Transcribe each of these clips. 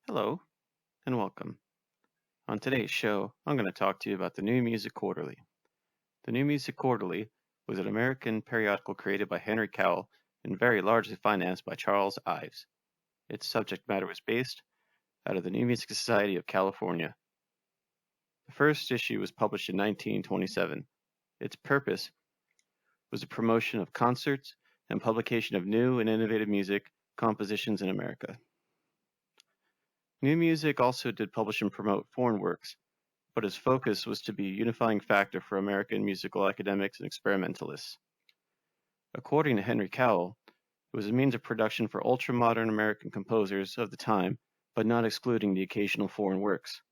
Hello and welcome. On today's show, I'm going to talk to you about the New Music Quarterly. The New Music Quarterly was an American periodical created by Henry Cowell and very largely financed by Charles Ives. Its subject matter was based out of the New Music Society of California. The first issue was published in 1927. Its purpose was the promotion of concerts and publication of new and innovative music compositions in America. New Music also did publish and promote foreign works, but its focus was to be a unifying factor for American musical academics and experimentalists. According to Henry Cowell, it was a means of production for ultra-modern American composers of the time, but not excluding the occasional foreign works.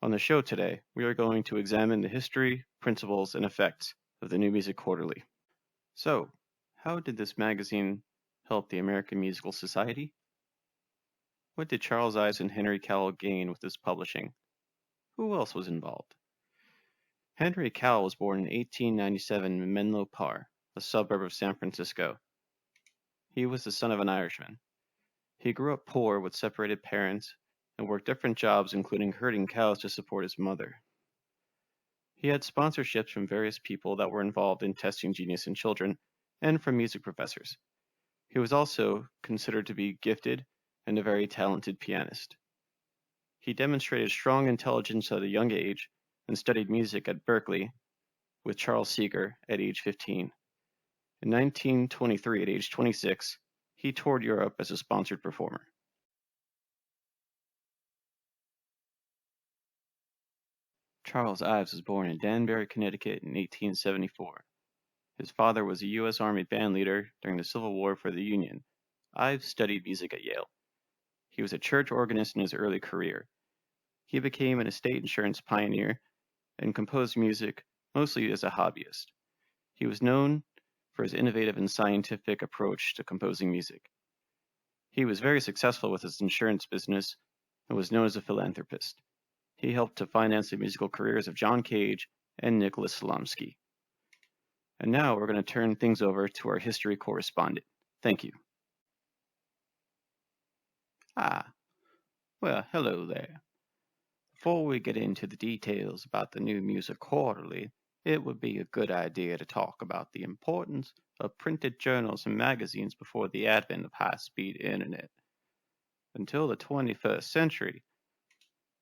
On the show today, we are going to examine the history, principles, and effects of the New Music Quarterly. So, how did this magazine help the American Musical Society? What did Charles Ives and Henry Cowell gain with this publishing? Who else was involved? Henry Cowell was born in 1897 in Menlo Park, a suburb of San Francisco. He was the son of an Irishman. He grew up poor with separated parents and worked different jobs, including herding cows to support his mother. He had sponsorships from various people that were involved in testing genius in children and from music professors. He was also considered to be gifted and a very talented pianist. He demonstrated strong intelligence at a young age and studied music at Berkeley with Charles Seeger at age 15. In 1923, at age 26, he toured Europe as a sponsored performer. Charles Ives was born in Danbury, Connecticut in 1874. His father was a U.S. Army band leader during the Civil War for the Union. Ives studied music at Yale. He was a church organist in his early career. He became an estate insurance pioneer and composed music mostly as a hobbyist. He was known for his innovative and scientific approach to composing music. He was very successful with his insurance business and was known as a philanthropist. He helped to finance the musical careers of John Cage and Nicholas Slomsky. And now we're going to turn things over to our history correspondent. Thank you. Well, hello there. Before we get into the details about the New Music Quarterly, it would be a good idea to talk about the importance of printed journals and magazines before the advent of high-speed internet. Until the 21st century,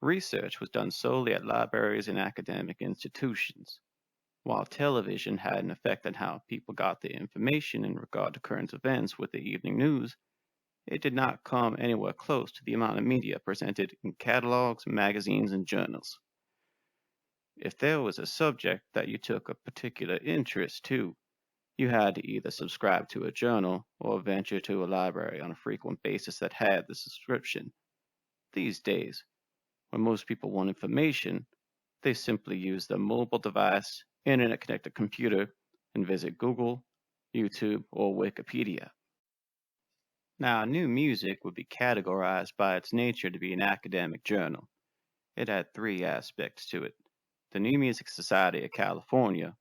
research was done solely at libraries and academic institutions. While television had an effect on how people got their information in regard to current events with the evening news, it did not come anywhere close to the amount of media presented in catalogs, magazines, and journals. If there was a subject that you took a particular interest to, you had to either subscribe to a journal or venture to a library on a frequent basis that had the subscription. These days, when most people want information, they simply use their mobile device, internet-connected computer, and visit Google, YouTube, or Wikipedia. Now, New Music would be categorized by its nature to be an academic journal. It had three aspects to it: the New Music Society of California,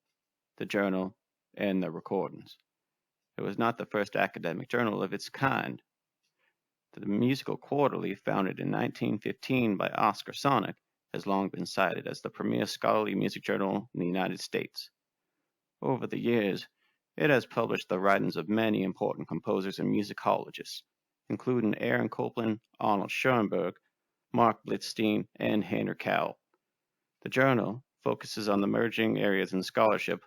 the journal, and the recordings. It was not the first academic journal of its kind. The Musical Quarterly, founded in 1915 by Oscar Sonic, has long been cited as the premier scholarly music journal in the United States. Over the years, it has published the writings of many important composers and musicologists, including Aaron Copland, Arnold Schoenberg, Mark Blitzstein, and Henry Cowell. The journal focuses on the emerging areas in scholarship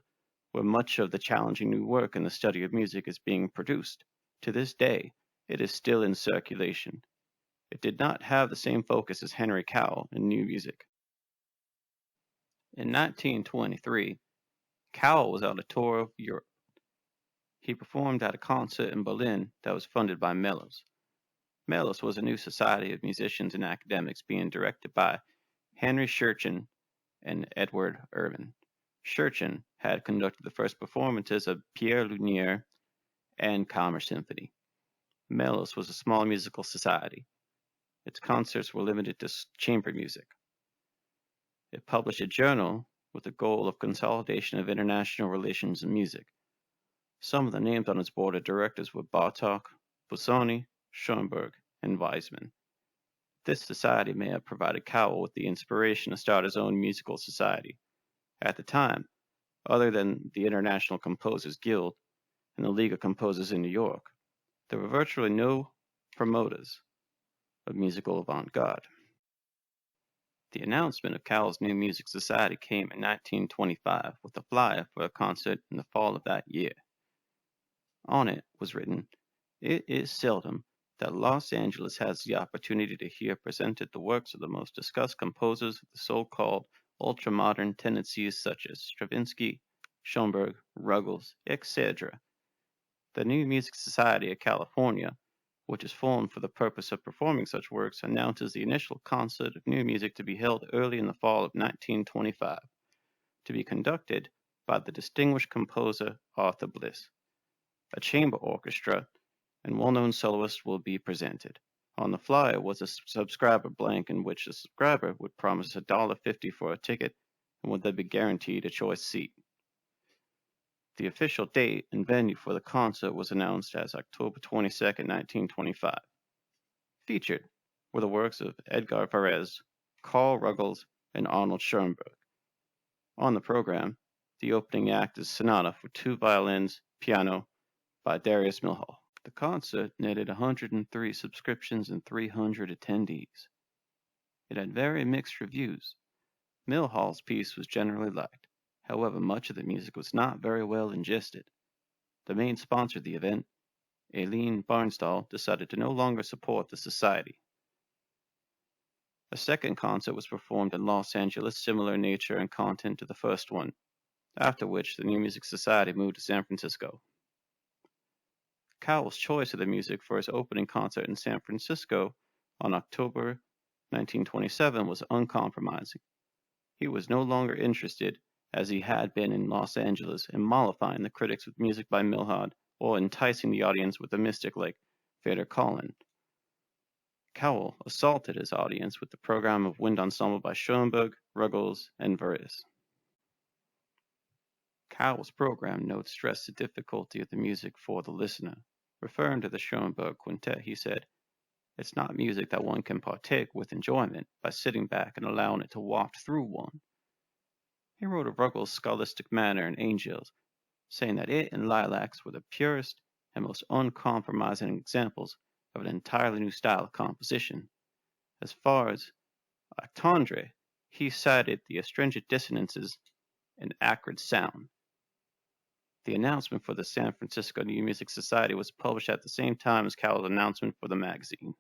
where much of the challenging new work in the study of music is being produced. To this day, it is still in circulation. It did not have the same focus as Henry Cowell in New Music. In 1923, Cowell was on a tour of Europe. He performed at a concert in Berlin that was funded by Mellus. Mellus was a new society of musicians and academics being directed by Henry Schurchen and Edward Irvin. Schurchen had conducted the first performances of Pierre Lumiere and Kammer Symphony. Mellus was a small musical society. Its concerts were limited to chamber music. It published a journal with the goal of consolidation of international relations in music. Some of the names on its board of directors were Bartók, Busoni, Schoenberg, and Weizmann. This society may have provided Cowell with the inspiration to start his own musical society. At the time, other than the International Composers Guild and the League of Composers in New York, there were virtually no promoters of musical avant-garde. The announcement of Cowell's new music society came in 1925 with a flyer for a concert in the fall of that year. On it was written, "It is seldom that Los Angeles has the opportunity to hear presented the works of the most discussed composers of the so-called ultra-modern tendencies such as Stravinsky, Schoenberg, Ruggles, etc. The New Music Society of California, which is formed for the purpose of performing such works, announces the initial concert of new music to be held early in the fall of 1925, to be conducted by the distinguished composer Arthur Bliss. A chamber orchestra and well-known soloists will be presented." On the flyer was a subscriber blank in which the subscriber would promise $1.50 for a ticket and would then be guaranteed a choice seat. The official date and venue for the concert was announced as October 22, 1925. Featured were the works of Edgar Varese, Carl Ruggles, and Arnold Schoenberg. On the program, the opening act is Sonata for two violins, piano, by Darius Milhaud. The concert netted 103 subscriptions and 300 attendees. It had very mixed reviews. Milhaud's piece was generally liked. However, much of the music was not very well ingested. The main sponsor of the event, Aileen Barnstall, decided to no longer support the society. A second concert was performed in Los Angeles, similar in nature and content to the first one, after which the New Music Society moved to San Francisco. Cowell's choice of the music for his opening concert in San Francisco on October 1927 was uncompromising. He was no longer interested, as he had been in Los Angeles, in mollifying the critics with music by Milhaud or enticing the audience with a mystic like Vater Collin. Cowell assaulted his audience with the program of wind ensemble by Schoenberg, Ruggles, and Varese. Cowell's program notes stressed the difficulty of the music for the listener. Referring to the Schoenberg Quintet, he said, "It's not music that one can partake with enjoyment by sitting back and allowing it to waft through one." He wrote of Ruggles' scholastic manner in Angels, saying that it and Lilacs were the purest and most uncompromising examples of an entirely new style of composition. As far as Octandre, he cited the astringent dissonances and acrid sound. The announcement for the San Francisco New Music Society was published at the same time as Cowell's announcement for the magazine.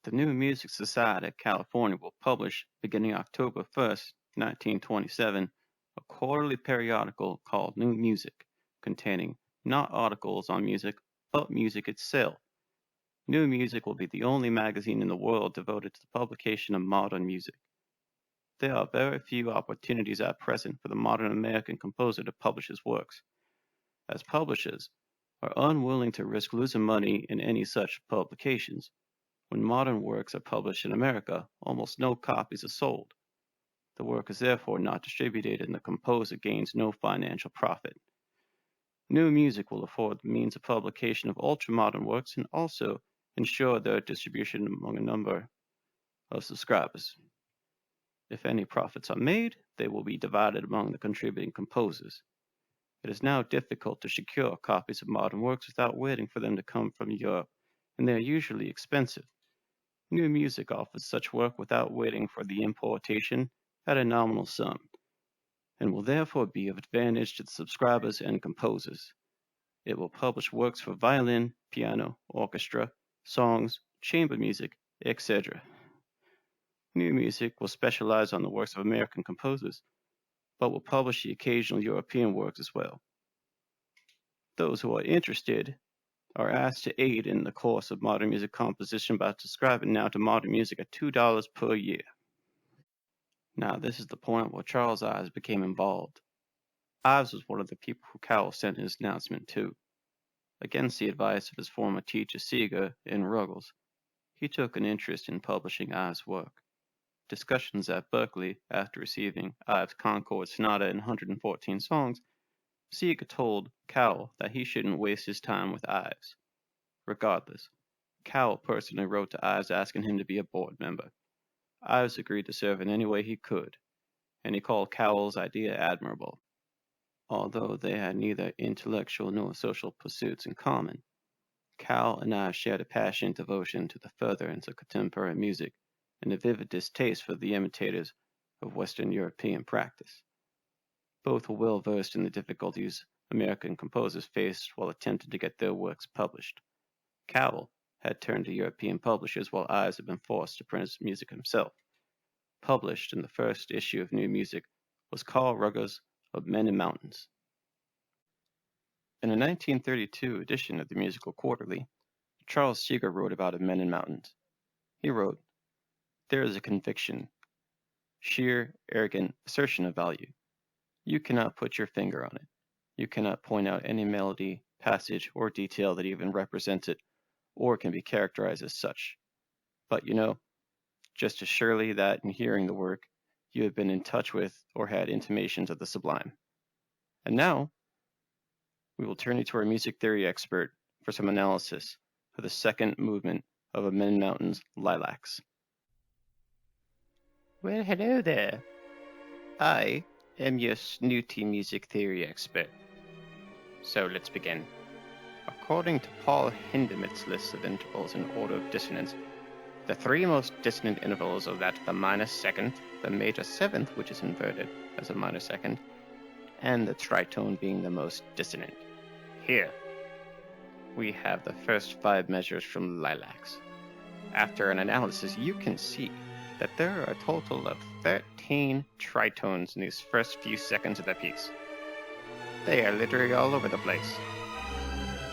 The New Music Society of California will publish, beginning October 1st, 1927, a quarterly periodical called New Music, containing not articles on music, but music itself. New Music will be the only magazine in the world devoted to the publication of modern music. There are very few opportunities at present for the modern American composer to publish his works, as publishers are unwilling to risk losing money in any such publications. When modern works are published in America, almost no copies are sold. The work is therefore not distributed and the composer gains no financial profit. New Music will afford the means of publication of ultra-modern works and also ensure their distribution among a number of subscribers. If any profits are made, they will be divided among the contributing composers. It is now difficult to secure copies of modern works without waiting for them to come from Europe, and they are usually expensive. New Music offers such work without waiting for the importation at a nominal sum, and will therefore be of advantage to the subscribers and composers. It will publish works for violin, piano, orchestra, songs, chamber music, etc. New Music will specialize on the works of American composers, but will publish the occasional European works as well. Those who are interested are asked to aid in the course of modern music composition by subscribing now to Modern Music at $2 per year. Now, this is the point where Charles Ives became involved. Ives was one of the people who Cowell sent his announcement to. Against the advice of his former teacher Seeger and Ruggles, he took an interest in publishing Ives' work. Discussions at Berkeley, after receiving Ives' Concord Sonata in 114 songs, Seeger told Cowell that he shouldn't waste his time with Ives. Regardless, Cowell personally wrote to Ives asking him to be a board member. Ives agreed to serve in any way he could, and he called Cowell's idea admirable. Although they had neither intellectual nor social pursuits in common, Cowell and Ives shared a passionate devotion to the furtherance of contemporary music and a vivid distaste for the imitators of Western European practice. Both were well versed in the difficulties American composers faced while attempting to get their works published. Cowell had turned to European publishers while Ives had been forced to print his music himself. Published in the first issue of New Music was Carl Ruger's of Men and Mountains. In a 1932 edition of the Musical Quarterly, Charles Seeger wrote about Men and Mountains. He wrote, "There is a conviction, sheer, arrogant assertion of value. You cannot put your finger on it. You cannot point out any melody, passage, or detail that even represents it, or can be characterized as such. But you know, just as surely that in hearing the work, you have been in touch with or had intimations of the sublime. And now, we will turn you to our music theory expert for some analysis of the second movement of A Men Mountain's Lilacs." Well, hello there. I am your snooty music theory expert. So let's begin. According to Paul Hindemith's list of intervals in order of dissonance, the three most dissonant intervals are that of the minor second, the major seventh, which is inverted as a minor second, and the tritone being the most dissonant. Here, we have the first 5 measures from Lilacs. After an analysis, you can see that there are a total of 13 tritones in these first few seconds of the piece. They are literally all over the place.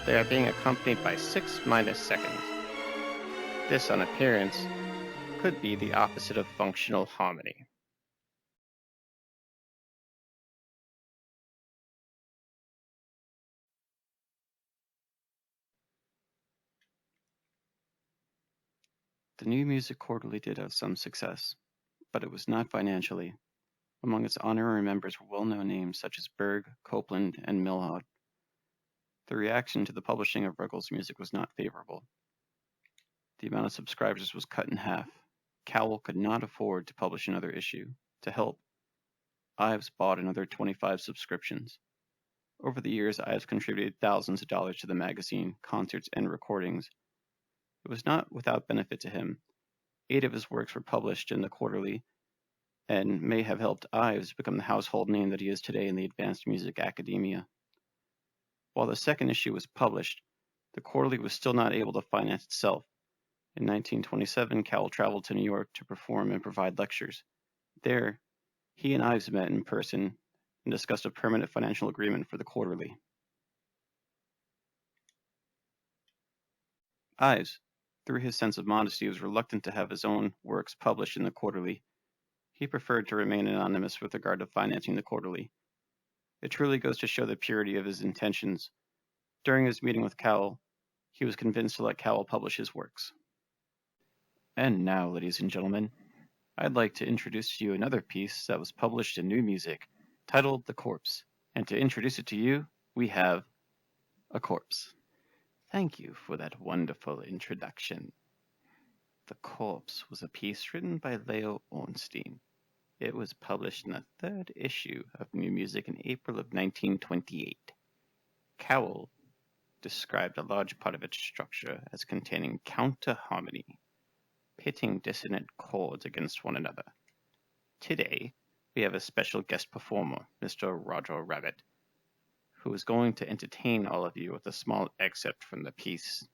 They are being accompanied by 6 minor seconds. This, on appearance, could be the opposite of functional harmony. The New Music Quarterly did have some success, but it was not financially. Among its honorary members were well-known names such as Berg, Copeland, and Milhaud. The reaction to the publishing of Ruggles' music was not favorable. The amount of subscribers was cut in half. Cowell could not afford to publish another issue. To help, Ives bought another 25 subscriptions. Over the years, Ives contributed thousands of dollars to the magazine, concerts, and recordings. It was not without benefit to him. 8 of his works were published in the Quarterly and may have helped Ives become the household name that he is today in the advanced music academia. While the second issue was published, the Quarterly was still not able to finance itself. In 1927, Cowell traveled to New York to perform and provide lectures. There, he and Ives met in person and discussed a permanent financial agreement for the Quarterly. Ives, through his sense of modesty, was reluctant to have his own works published in the Quarterly. He preferred to remain anonymous with regard to financing the Quarterly. It truly goes to show the purity of his intentions. During his meeting with Cowell, he was convinced to let Cowell publish his works. And now, ladies and gentlemen, I'd like to introduce to you another piece that was published in New Music, titled The Corpse. And to introduce it to you, we have A Corpse. Thank you for that wonderful introduction. The Corpse was a piece written by Leo Ornstein. It was published in the 3rd issue of New Music in April of 1928. Cowell described a large part of its structure as containing counter-harmony, pitting dissonant chords against one another. Today, we have a special guest performer, Mr. Roger Rabbit, who is going to entertain all of you with a small excerpt from the piece.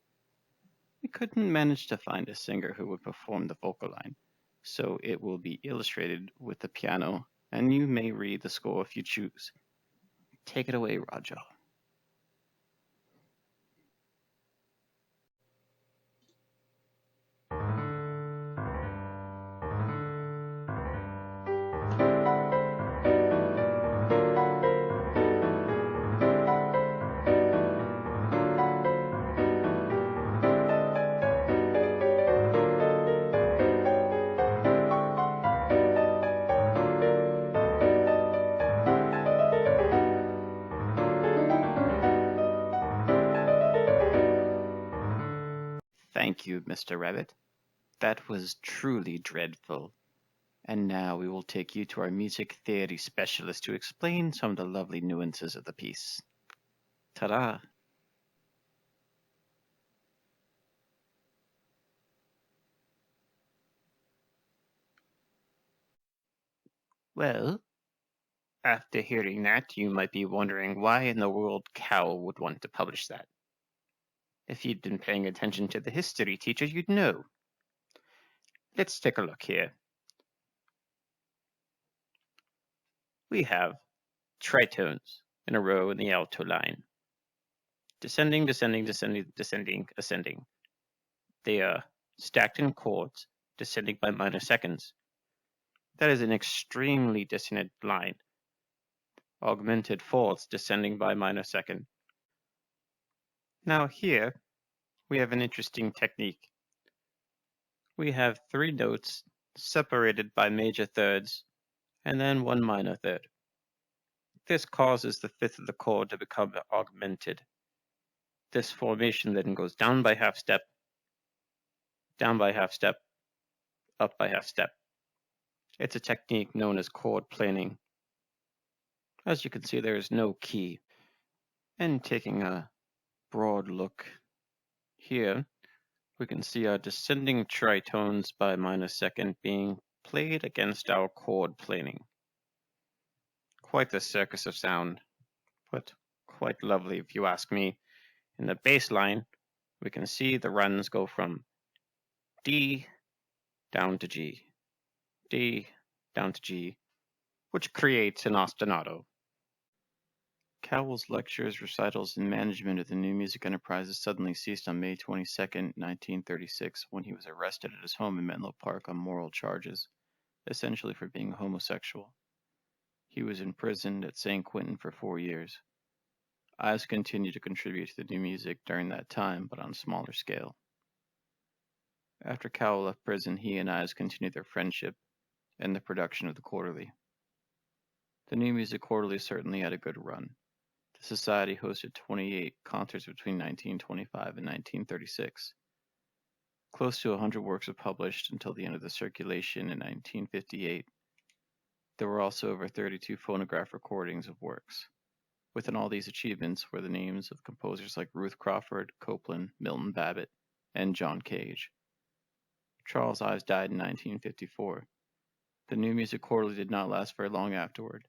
We couldn't manage to find a singer who would perform the vocal line, so it will be illustrated with the piano, and you may read the score if you choose. Take it away, Roger. Thank you, Mr. Rabbit. That was truly dreadful. And now we will take you to our music theory specialist to explain some of the lovely nuances of the piece. Ta-da! Well, after hearing that, you might be wondering why in the world Cowell would want to publish that. If you'd been paying attention to the history teacher, you'd know. Let's take a look here. We have tritones in a row in the alto line. Descending, descending, descending, descending, ascending. They are stacked in chords, descending by minor seconds. That is an extremely dissonant line. Augmented fourths descending by minor second. Now here, we have an interesting technique. We have 3 notes separated by major thirds, and then 1 minor third. This causes the fifth of the chord to become augmented. This formation then goes down by half step, down by half step, up by half step. It's a technique known as chord planing. As you can see, there is no key. And taking a broad look here, we can see our descending tritones by minor second being played against our chord planing. Quite the circus of sound, but quite lovely if you ask me. In the bass line, we can see the runs go from D down to G, D down to G, which creates an ostinato. Cowell's lectures, recitals, and management of the New Music Enterprises suddenly ceased on May 22, 1936, when he was arrested at his home in Menlo Park on moral charges, essentially for being a homosexual. He was imprisoned at St. Quentin for 4 years. Ives continued to contribute to the new music during that time, but on a smaller scale. After Cowell left prison, he and Ives continued their friendship and the production of the quarterly. The New Music Quarterly certainly had a good run. The Society hosted 28 concerts between 1925 and 1936. Close to 100 works were published until the end of the circulation in 1958. There were also over 32 phonograph recordings of works. Within all these achievements were the names of composers like Ruth Crawford, Copland, Milton Babbitt, and John Cage. Charles Ives died in 1954. The New Music Quarterly did not last very long afterward.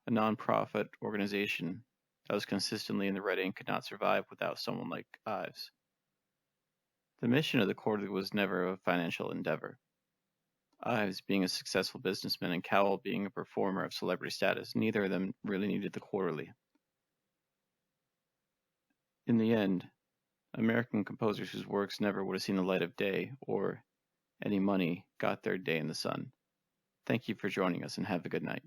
A non-profit organization that was consistently in the red ink could not survive without someone like Ives. The mission of the quarterly was never a financial endeavor. Ives being a successful businessman and Cowell being a performer of celebrity status, neither of them really needed the quarterly. In the end, American composers whose works never would have seen the light of day or any money got their day in the sun. Thank you for joining us and have a good night.